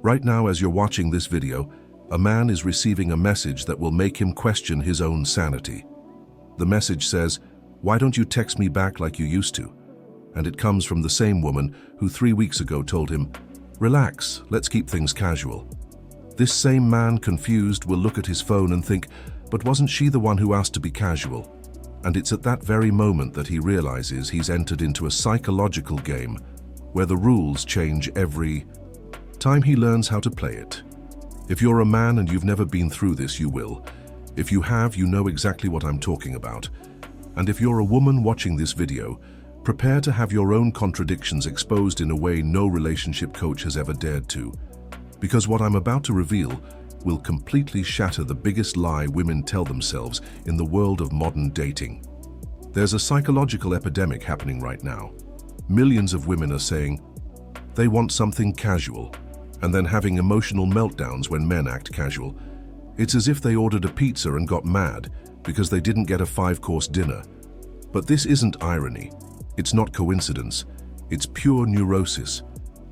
Right now, as you're watching this video, a man is receiving a message that will make him question his own sanity. The message says, "Why don't you text me back like you used to?" And it comes from the same woman who 3 weeks ago told him, "Relax, let's keep things casual." This same man, confused, will look at his phone and think, "But wasn't she the one who asked to be casual?" And it's at that very moment that he realizes he's entered into a psychological game where the rules change every time he learns how to play it. If you're a man and you've never been through this, you will. If you have, you know exactly what I'm talking about. And if you're a woman watching this video, prepare to have your own contradictions exposed in a way no relationship coach has ever dared to. Because what I'm about to reveal will completely shatter the biggest lie women tell themselves in the world of modern dating. There's a psychological epidemic happening right now. Millions of women are saying they want something casual, and then having emotional meltdowns when men act casual. It's as if they ordered a pizza and got mad because they didn't get a 5-course dinner. But this isn't irony. It's not coincidence. It's pure neurosis.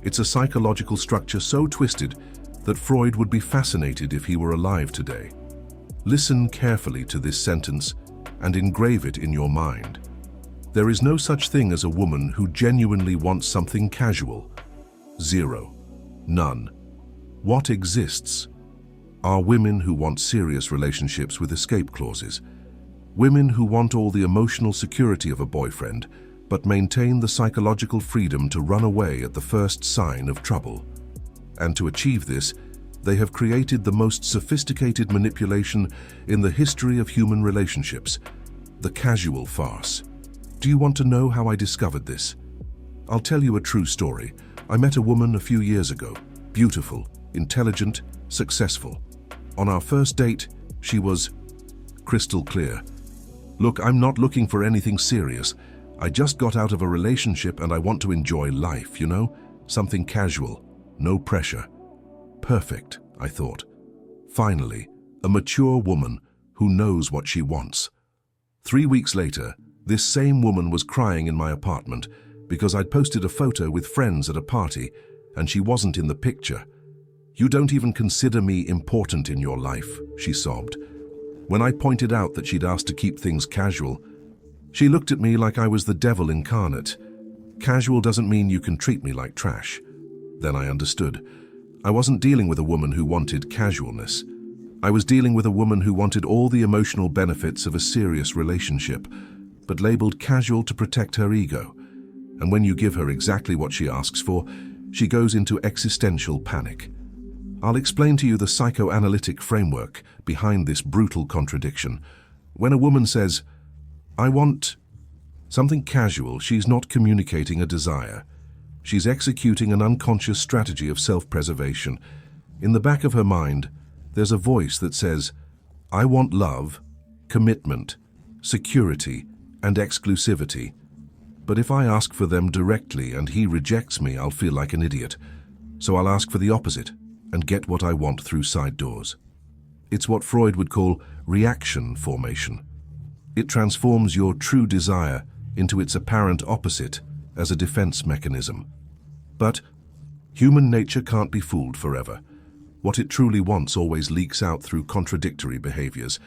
It's a psychological structure so twisted that Freud would be fascinated if he were alive today. Listen carefully to this sentence and engrave it in your mind. There is no such thing as a woman who genuinely wants something casual. Zero. None. What exists are women who want serious relationships with escape clauses. Women who want all the emotional security of a boyfriend, but maintain the psychological freedom to run away at the first sign of trouble. And to achieve this, they have created the most sophisticated manipulation in the history of human relationships, the casual farce. Do you want to know how I discovered this? I'll tell you a true story. I met a woman a few years ago, beautiful, intelligent, successful. On our first date, she was crystal clear. "Look, I'm not looking for anything serious. I just got out of a relationship and I want to enjoy life, you know? Something casual, no pressure." Perfect, I thought. Finally, a mature woman who knows what she wants. 3 weeks later, this same woman was crying in my apartment because I'd posted a photo with friends at a party and she wasn't in the picture. "You don't even consider me important in your life," she sobbed. When I pointed out that she'd asked to keep things casual, she looked at me like I was the devil incarnate. "Casual doesn't mean you can treat me like trash." Then I understood. I wasn't dealing with a woman who wanted casualness. I was dealing with a woman who wanted all the emotional benefits of a serious relationship, but labeled casual to protect her ego. And when you give her exactly what she asks for, she goes into existential panic. I'll explain to you the psychoanalytic framework behind this brutal contradiction. When a woman says, "I want something casual," she's not communicating a desire. She's executing an unconscious strategy of self-preservation. In the back of her mind, there's a voice that says, "I want love, commitment, security, and exclusivity. But if I ask for them directly and he rejects me, I'll feel like an idiot. So I'll ask for the opposite and get what I want through side doors." It's what Freud would call reaction formation. It transforms your true desire into its apparent opposite as a defense mechanism. But human nature can't be fooled forever. What it truly wants always leaks out through contradictory behaviors.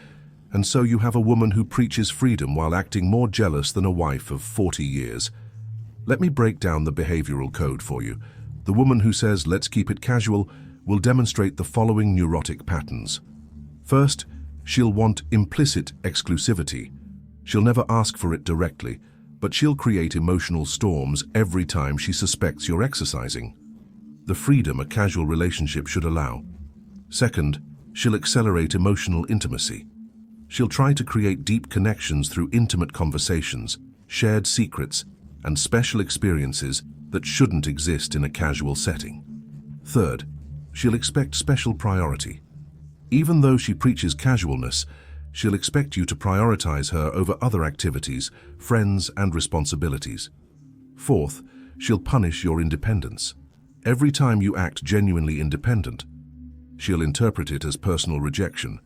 And so you have a woman who preaches freedom while acting more jealous than a wife of 40 years. Let me break down the behavioral code for you. The woman who says, "Let's keep it casual," will demonstrate the following neurotic patterns. First, she'll want implicit exclusivity. She'll never ask for it directly, but she'll create emotional storms every time she suspects you're exercising the freedom a casual relationship should allow. Second, she'll accelerate emotional intimacy. She'll try to create deep connections through intimate conversations, shared secrets, and special experiences that shouldn't exist in a casual setting. Third, she'll expect special priority. Even though she preaches casualness, she'll expect you to prioritize her over other activities, friends, and responsibilities. Fourth, she'll punish your independence. Every time you act genuinely independent, she'll interpret it as personal rejection.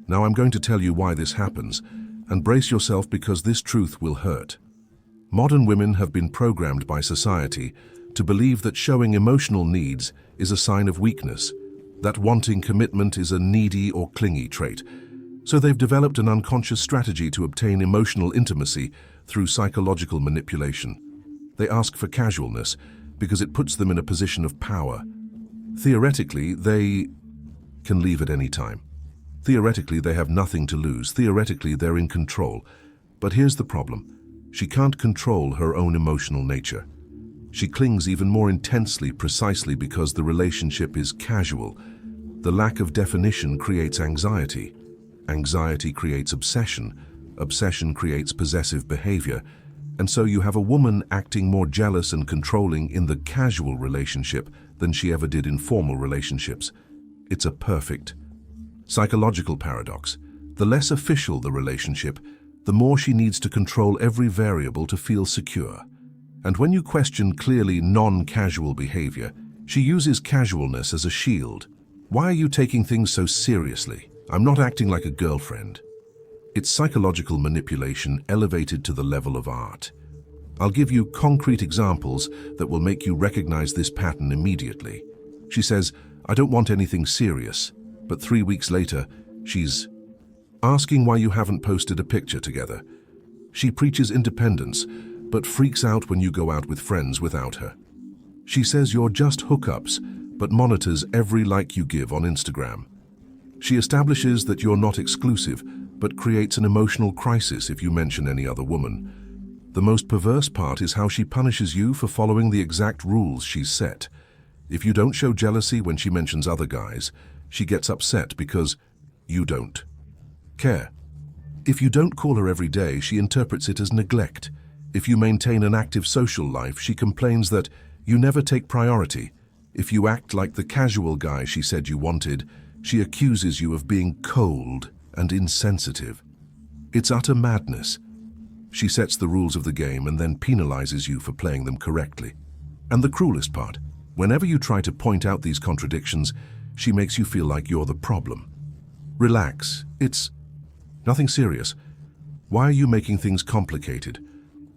Now I'm going to tell you why this happens, and brace yourself because this truth will hurt. Modern women have been programmed by society to believe that showing emotional needs is a sign of weakness, that wanting commitment is a needy or clingy trait. So they've developed an unconscious strategy to obtain emotional intimacy through psychological manipulation. They ask for casualness because it puts them in a position of power. Theoretically, they can leave at any time. Theoretically, they have nothing to lose. Theoretically, they're in control. But here's the problem. She can't control her own emotional nature. She clings even more intensely precisely because the relationship is casual. The lack of definition creates anxiety. Anxiety creates obsession. Obsession creates possessive behavior. And so you have a woman acting more jealous and controlling in the casual relationship than she ever did in formal relationships. It's a perfect psychological paradox. The less official the relationship, the more she needs to control every variable to feel secure. And when you question clearly non-casual behavior, she uses casualness as a shield. Why are you taking things so seriously? I'm not acting like a girlfriend. It's psychological manipulation elevated to the level of art. I'll give you concrete examples that will make you recognize this pattern immediately. She says, I don't want anything serious, but 3 weeks later, she's asking why you haven't posted a picture together. She preaches independence, but freaks out when you go out with friends without her. She says you're just hookups, but monitors every like you give on Instagram. She establishes that you're not exclusive, but creates an emotional crisis if you mention any other woman. The most perverse part is how she punishes you for following the exact rules she's set. If you don't show jealousy when she mentions other guys, she gets upset because you don't care. If you don't call her every day, she interprets it as neglect. If you maintain an active social life, she complains that you never take priority. If you act like the casual guy she said you wanted, she accuses you of being cold and insensitive. It's utter madness. She sets the rules of the game and then penalizes you for playing them correctly. And the cruelest part, whenever you try to point out these contradictions, she makes you feel like you're the problem. Relax, it's nothing serious. Why are you making things complicated?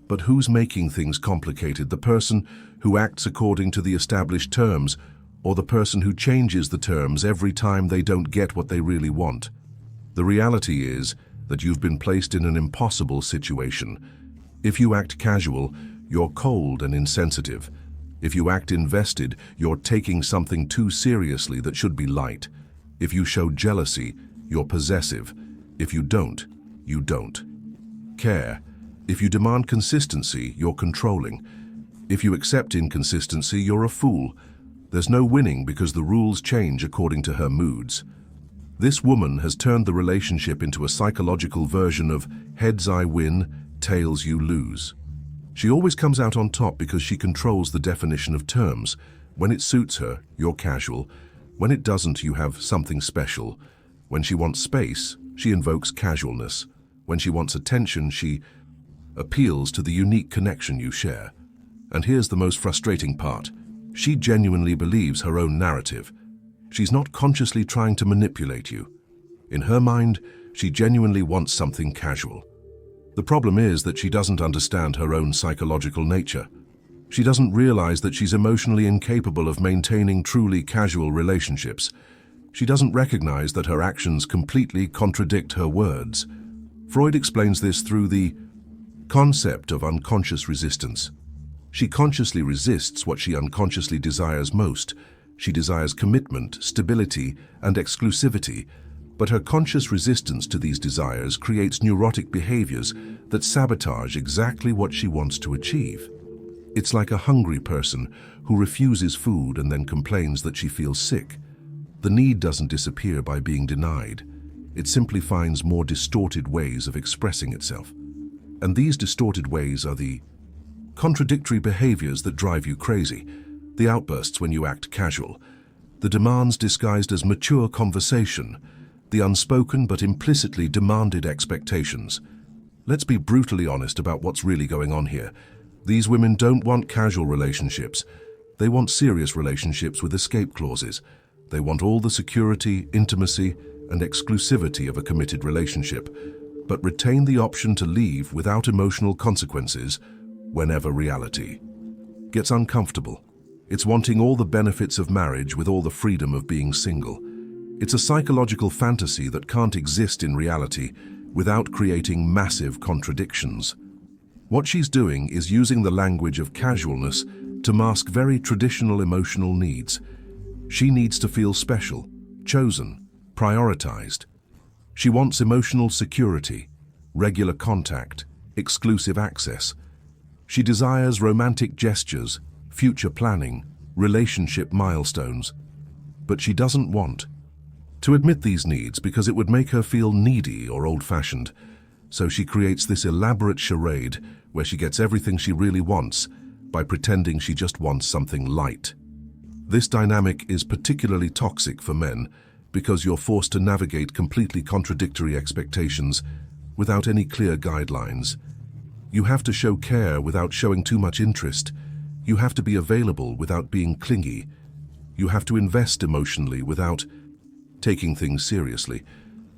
But who's making things complicated? The person who acts according to the established terms, or the person who changes the terms every time they don't get what they really want? The reality is that you've been placed in an impossible situation. If you act casual, you're cold and insensitive. If you act invested, you're taking something too seriously that should be light. If you show jealousy, you're possessive. If you don't care. If you demand consistency, you're controlling. If you accept inconsistency, you're a fool. There's no winning because the rules change according to her moods. This woman has turned the relationship into a psychological version of heads I win, tails you lose. She always comes out on top because she controls the definition of terms. When it suits her, you're casual. When it doesn't, you have something special. When she wants space, she invokes casualness. When she wants attention, she appeals to the unique connection you share. And here's the most frustrating part. She genuinely believes her own narrative. She's not consciously trying to manipulate you. In her mind, she genuinely wants something casual. The problem is that she doesn't understand her own psychological nature. She doesn't realize that she's emotionally incapable of maintaining truly casual relationships. She doesn't recognize that her actions completely contradict her words. Freud explains this through the concept of unconscious resistance. She consciously resists what she unconsciously desires most. She desires commitment, stability, and exclusivity, but her conscious resistance to these desires creates neurotic behaviors that sabotage exactly what she wants to achieve. It's like a hungry person who refuses food and then complains that she feels sick. The need doesn't disappear by being denied. It simply finds more distorted ways of expressing itself. And these distorted ways are the contradictory behaviors that drive you crazy, the outbursts when you act casual, the demands disguised as mature conversation, the unspoken but implicitly demanded expectations. Let's be brutally honest about what's really going on here. These women don't want casual relationships. They want serious relationships with escape clauses. They want all the security, intimacy, and exclusivity of a committed relationship, but retain the option to leave without emotional consequences whenever reality gets uncomfortable. It's wanting all the benefits of marriage with all the freedom of being single. It's a psychological fantasy that can't exist in reality without creating massive contradictions. What she's doing is using the language of casualness to mask very traditional emotional needs. She needs to feel special, chosen, prioritized. She wants emotional security, regular contact, exclusive access. She desires romantic gestures, future planning, relationship milestones. But she doesn't want to admit these needs because it would make her feel needy or old-fashioned. So she creates this elaborate charade where she gets everything she really wants by pretending she just wants something light. This dynamic is particularly toxic for men because you're forced to navigate completely contradictory expectations without any clear guidelines. You have to show care without showing too much interest. You have to be available without being clingy. You have to invest emotionally without taking things seriously.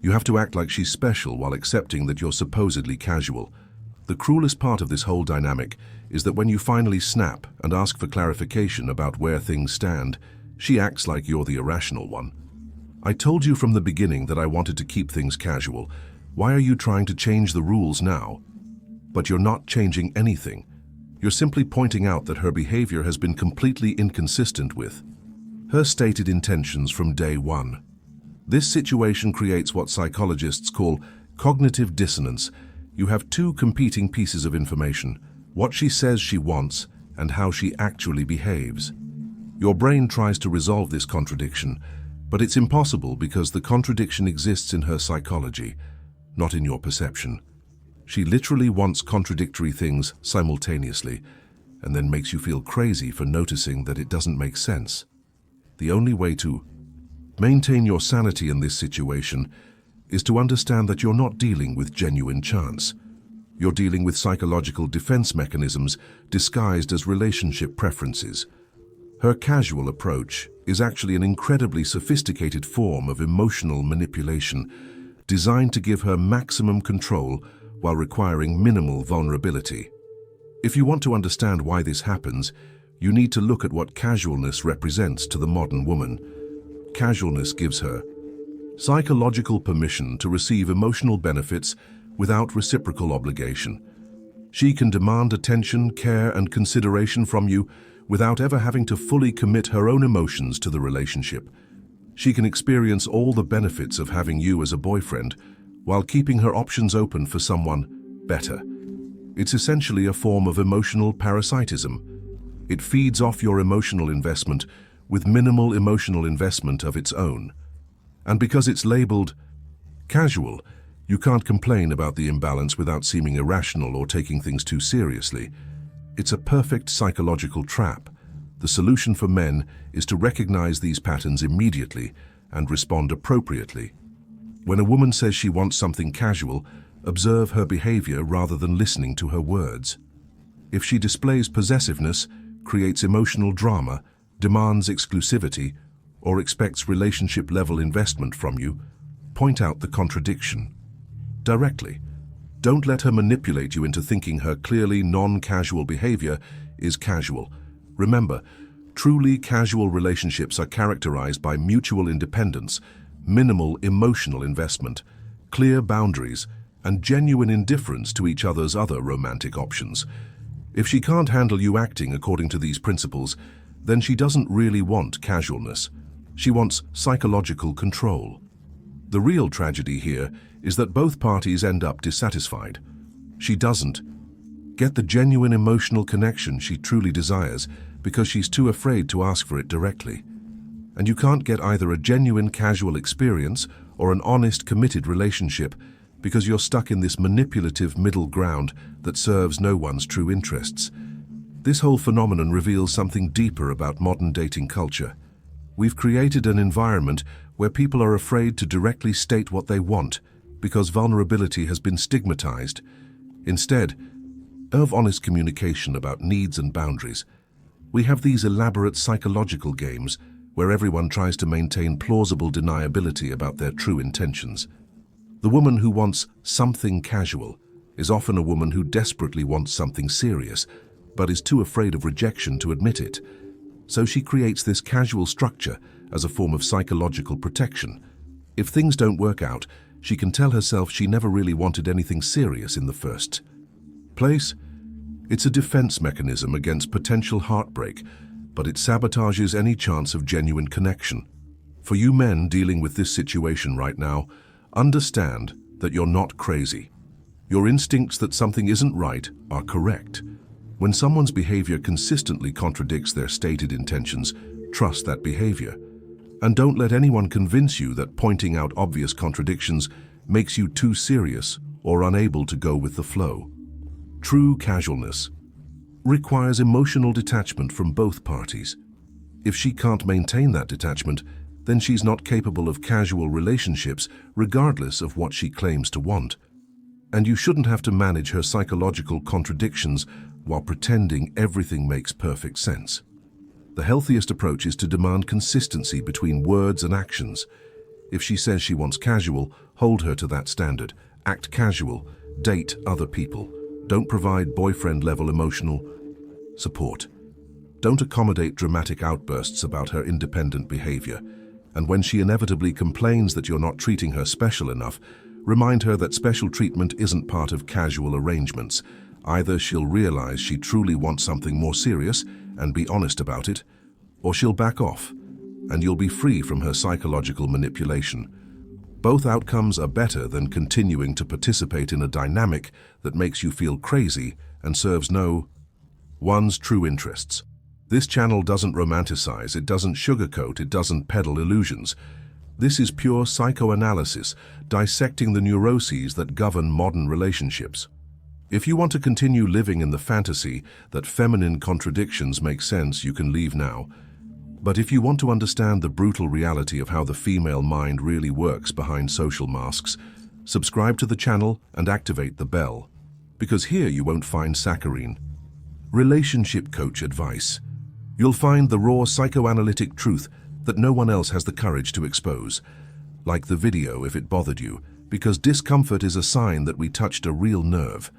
You have to act like she's special while accepting that you're supposedly casual. The cruelest part of this whole dynamic is that when you finally snap and ask for clarification about where things stand, she acts like you're the irrational one. I told you from the beginning that I wanted to keep things casual. Why are you trying to change the rules now? But you're not changing anything. You're simply pointing out that her behavior has been completely inconsistent with her stated intentions from day one. This situation creates what psychologists call cognitive dissonance. You have two competing pieces of information, what she says she wants and how she actually behaves. Your brain tries to resolve this contradiction, but it's impossible because the contradiction exists in her psychology, not in your perception. She literally wants contradictory things simultaneously and then makes you feel crazy for noticing that it doesn't make sense. The only way to maintain your sanity in this situation is to understand that you're not dealing with genuine chance. You're dealing with psychological defense mechanisms disguised as relationship preferences. Her casual approach is actually an incredibly sophisticated form of emotional manipulation designed to give her maximum control while requiring minimal vulnerability. If you want to understand why this happens, you need to look at what casualness represents to the modern woman. Casualness gives her psychological permission to receive emotional benefits without reciprocal obligation. She can demand attention, care, and consideration from you without ever having to fully commit her own emotions to the relationship. She can experience all the benefits of having you as a boyfriend while keeping her options open for someone better. It's essentially a form of emotional parasitism. It feeds off your emotional investment with minimal emotional investment of its own. And because it's labeled casual, you can't complain about the imbalance without seeming irrational or taking things too seriously. It's a perfect psychological trap. The solution for men is to recognize these patterns immediately and respond appropriately. When a woman says she wants something casual, observe her behavior rather than listening to her words. If she displays possessiveness, creates emotional drama, demands exclusivity, or expects relationship-level investment from you, point out the contradiction directly. Don't let her manipulate you into thinking her clearly non-casual behavior is casual. Remember, truly casual relationships are characterized by mutual independence, minimal emotional investment, clear boundaries, and genuine indifference to each other's other romantic options. If she can't handle you acting according to these principles, then she doesn't really want casualness. She wants psychological control. The real tragedy here is that both parties end up dissatisfied. She doesn't get the genuine emotional connection she truly desires because she's too afraid to ask for it directly. And you can't get either a genuine casual experience or an honest, committed relationship because you're stuck in this manipulative middle ground that serves no one's true interests. This whole phenomenon reveals something deeper about modern dating culture. We've created an environment where people are afraid to directly state what they want because vulnerability has been stigmatized. Instead of honest communication about needs and boundaries, we have these elaborate psychological games where everyone tries to maintain plausible deniability about their true intentions. The woman who wants something casual is often a woman who desperately wants something serious, but is too afraid of rejection to admit it. So she creates this casual structure as a form of psychological protection. If things don't work out, she can tell herself she never really wanted anything serious in the first place. It's a defense mechanism against potential heartbreak, but it sabotages any chance of genuine connection. For you men dealing with this situation right now, understand that you're not crazy. Your instincts that something isn't right are correct. When someone's behavior consistently contradicts their stated intentions, trust that behavior. And don't let anyone convince you that pointing out obvious contradictions makes you too serious or unable to go with the flow. True casualness requires emotional detachment from both parties. If she can't maintain that detachment, then she's not capable of casual relationships regardless of what she claims to want. And you shouldn't have to manage her psychological contradictions while pretending everything makes perfect sense. The healthiest approach is to demand consistency between words and actions. If she says she wants casual, hold her to that standard. Act casual, date other people. Don't provide boyfriend-level emotional support. Don't accommodate dramatic outbursts about her independent behavior. And when she inevitably complains that you're not treating her special enough, remind her that special treatment isn't part of casual arrangements. Either she'll realize she truly wants something more serious and be honest about it, or she'll back off, and you'll be free from her psychological manipulation. Both outcomes are better than continuing to participate in a dynamic that makes you feel crazy and serves no one's true interests. This channel doesn't romanticize, it doesn't sugarcoat, it doesn't peddle illusions. This is pure psychoanalysis, dissecting the neuroses that govern modern relationships. If you want to continue living in the fantasy that feminine contradictions make sense, you can leave now. But if you want to understand the brutal reality of how the female mind really works behind social masks, subscribe to the channel and activate the bell. Because here you won't find saccharine relationship coach advice. You'll find the raw psychoanalytic truth that no one else has the courage to expose. Like the video if it bothered you, because discomfort is a sign that we touched a real nerve.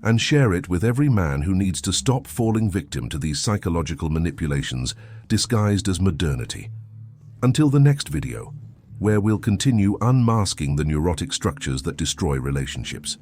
And share it with every man who needs to stop falling victim to these psychological manipulations disguised as modernity. Until the next video, where we'll continue unmasking the neurotic structures that destroy relationships.